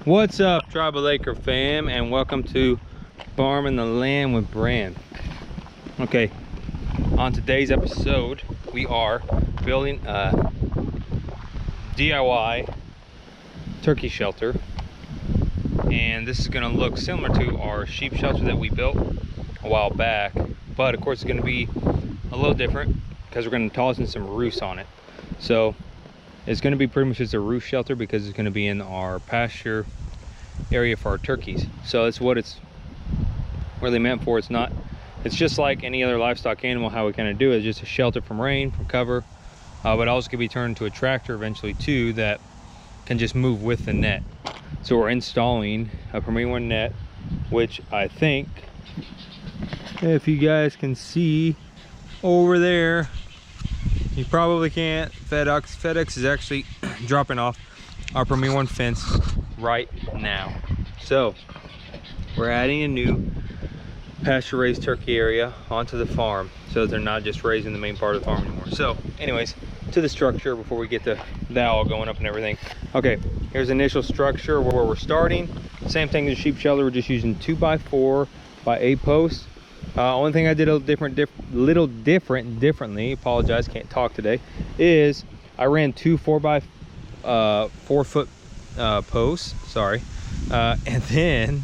What's up, Tribal Acre fam, and welcome to Farming the Land with Brand. Okay, on today's episode, we are building a DIY turkey shelter, and this is going to look similar to our sheep shelter that we built a while back, but of course it's going to be a little different because we're going to toss in some roosts on it. So it's going to be pretty much just a roost shelter because it's going to be in our pasture area for our turkeys. So that's what it's really meant for. It's just like any other livestock animal. How we kind of do it is just a shelter from rain, from cover, but also can be turned into a tractor eventually too that can just move with the net. So we're installing a Premier One net, which I think, if you guys can see over there, you probably can't. FedEx is actually dropping off our Premier One fence right now. So we're adding a new pasture raised turkey area onto the farm so they're not just raised in the main part of the farm anymore. So anyways, to the structure before we get to that all going up and everything. Okay, here's the initial structure where we're starting. Same thing as the sheep shelter. We're just using 2x4 by 8 posts. Only thing I did a little differently, apologize, can't talk today, is I ran two 4x4 foot posts, sorry, and then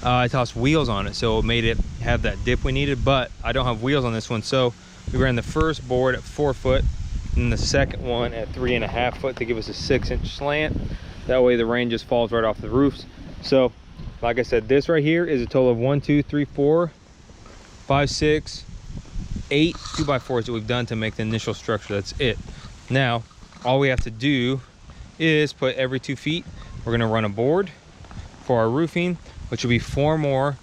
I tossed wheels on it, so it made it have that dip we needed. But I don't have wheels on this one, so we ran the first board at 4 foot and the second one at 3.5 foot to give us a 6-inch slant. That way the rain just falls right off the roofs. So like I said, this right here is a total of 1, 2, 3, 4, 5, 6, 8 2x4s that we've done to make the initial structure. That's it. Now all we have to do is put every 2 feet, we're going to run a board for our roofing, which will be 4 more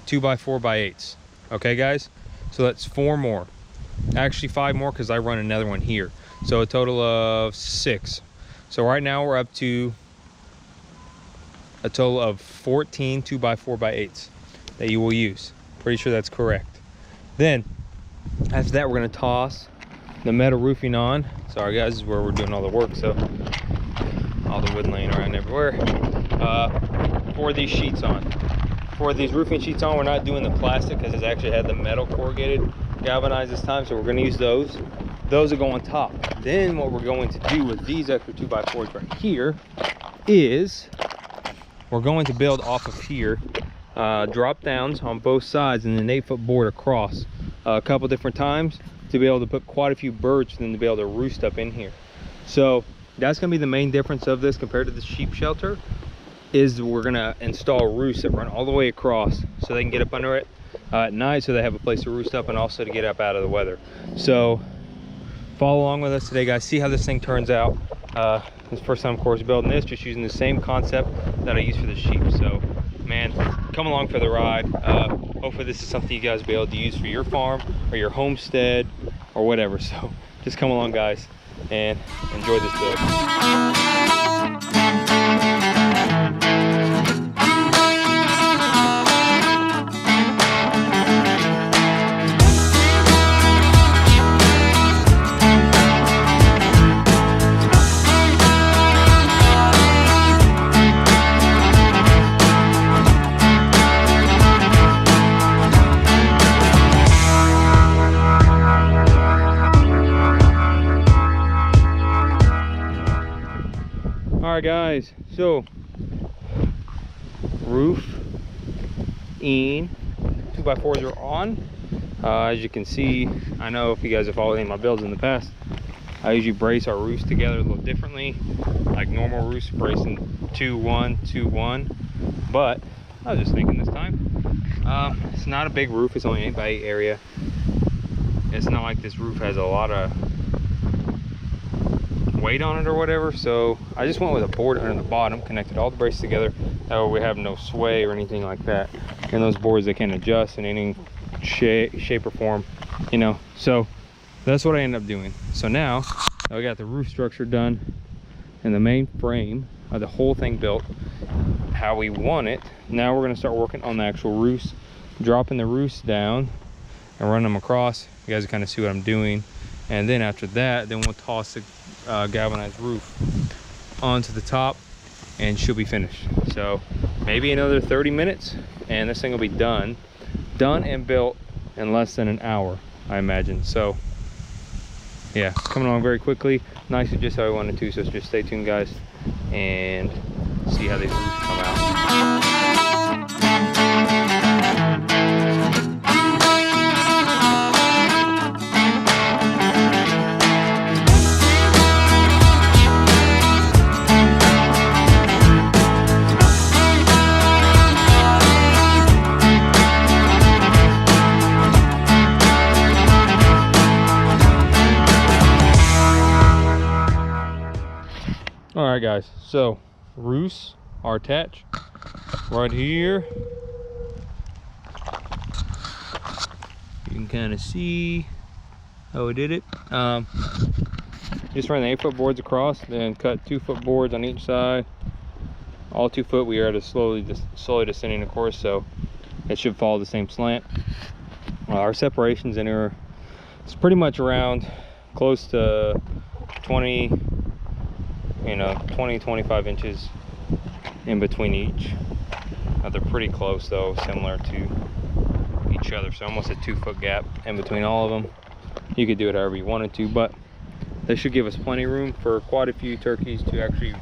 2x4 by 8s. Okay guys, so that's 4 more, actually 5 more because I run another one here, so a total of 6. So right now we're up to a total of 14 2x4 by 8s that you will use. Pretty sure that's correct. Then after that, we're going to toss the metal roofing on. Sorry guys, this is where we're doing all the work, so all the wood laying around everywhere. For these sheets on, for these roofing sheets on, we're not doing the plastic because it's actually had the metal corrugated galvanized this time, so we're going to use those that go on top. Then what we're going to do with these extra 2x4s right here is we're going to build off of here drop downs on both sides and an 8-foot board across a couple different times to be able to put quite a few birds and then to be able to roost up in here. So that's going to be the main difference of this compared to the sheep shelter, is we're going to install roosts that run all the way across so they can get up under it at night, so they have a place to roost up and also to get up out of the weather. So follow along with us today guys, see how this thing turns out. This is the first time of course building this, just using the same concept that I use for the sheep. So man, come along for the ride. Hopefully this is something you guys will be able to use for your farm or your homestead or whatever. So just come along guys and enjoy this build. Alright guys, so roof in 2x4s are on. As you can see, I know if you guys have followed any of my builds in the past, I usually brace our roofs together a little differently, like normal roofs, bracing 2-1, 2-1. But I was just thinking this time, it's not a big roof, it's only 8x8 area. It's not like this roof has a lot of weight on it or whatever, so I just went with a board under the bottom, connected all the braces together, that way we have no sway or anything like that. And those boards, they can adjust in any shape or form, you know. So that's what I ended up doing. So now that we got the roof structure done and the main frame of the whole thing built how we want it, now we're going to start working on the actual roofs, dropping the roofs down and run them across. You guys kind of see what I'm doing. And then after that, then we'll toss the galvanized roof onto the top and she'll be finished. So maybe another 30 minutes and this thing will be done and built in less than an hour, I imagine. So yeah, coming along very quickly, nicely, just how I wanted to. So just stay tuned, guys, and see how these roofs come out. All right, guys, so roofs are attached right here. You can kind of see how we did it. Just ran the 8-foot boards across, then cut 2-foot boards on each side. All 2 foot. We are at a slowly descending, of course, so it should follow the same slant. Our separations in here, it's pretty much around close to 20, 25 inches in between each. They're pretty close though, similar to each other, so almost a 2-foot gap in between all of them. You could do it however you wanted to, but they should give us plenty of room for quite a few turkeys to actually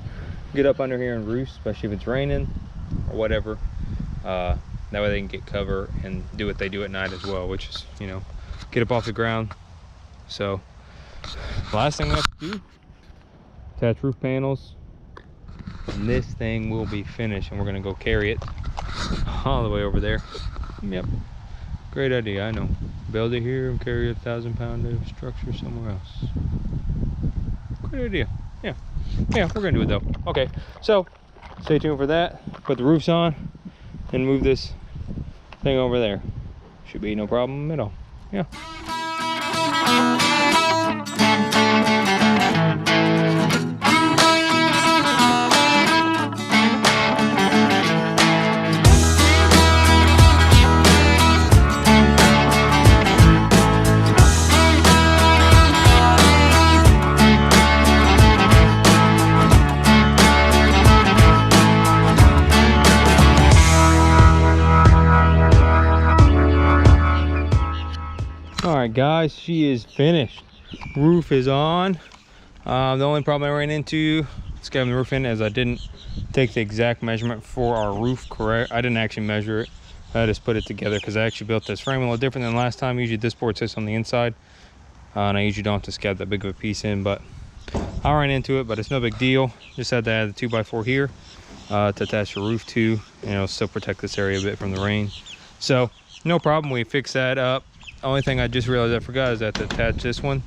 get up under here and roost, especially if it's raining or whatever. That way they can get cover and do what they do at night as well, which is, get up off the ground. So the last thing we have to do, attach roof panels, and this thing will be finished, and we're gonna go carry it all the way over there. Yep, great idea, I know. Build it here and carry a 1,000-pound structure somewhere else. Great idea. Yeah, we're gonna do it though. Okay, so stay tuned for that. Put the roofs on and move this thing over there. Should be no problem at all. Yeah. All right, guys, she is finished. Roof is on. The only problem I ran into scabbing the roof in is I didn't take the exact measurement for our roof correct. I didn't actually measure it. I just put it together because I actually built this frame a little different than last time. Usually this board sits on the inside, and I usually don't have to scab that big of a piece in, but I ran into it, but it's no big deal. Just had to add the 2x4 here to attach the roof to, still protect this area a bit from the rain. So no problem, we fixed that up. Only thing I just realized I forgot is that to attach this one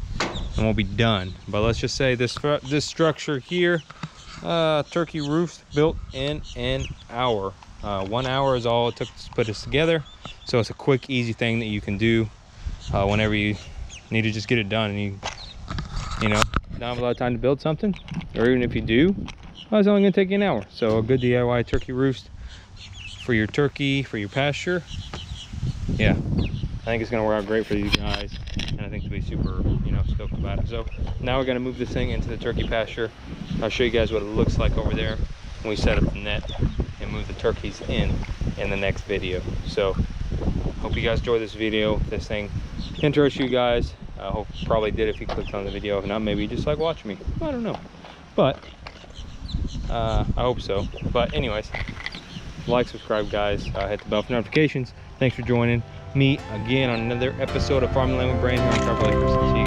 and we'll be done. But let's just say this structure here, turkey roof built in an hour. 1 hour is all it took to put this together. So it's a quick, easy thing that you can do whenever you need to just get it done, and you don't have a lot of time to build something, or even if you do, it's only gonna take you an hour. So a good DIY turkey roost for your turkey, for your pasture. Yeah, I think it's gonna work out great for you guys, and I think to be super, stoked about it. So now we're gonna move this thing into the turkey pasture. I'll show you guys what it looks like over there when we set up the net and move the turkeys in the next video. So hope you guys enjoy this video. If this thing interests you guys, I hope probably did if you clicked on the video. If not, maybe you just like watching me. I don't know, but I hope so. But anyways, like, subscribe, guys. Hit the bell for notifications. Thanks for joining me again on another episode of Farming Land with Brand here on Trapper Lakers. See you.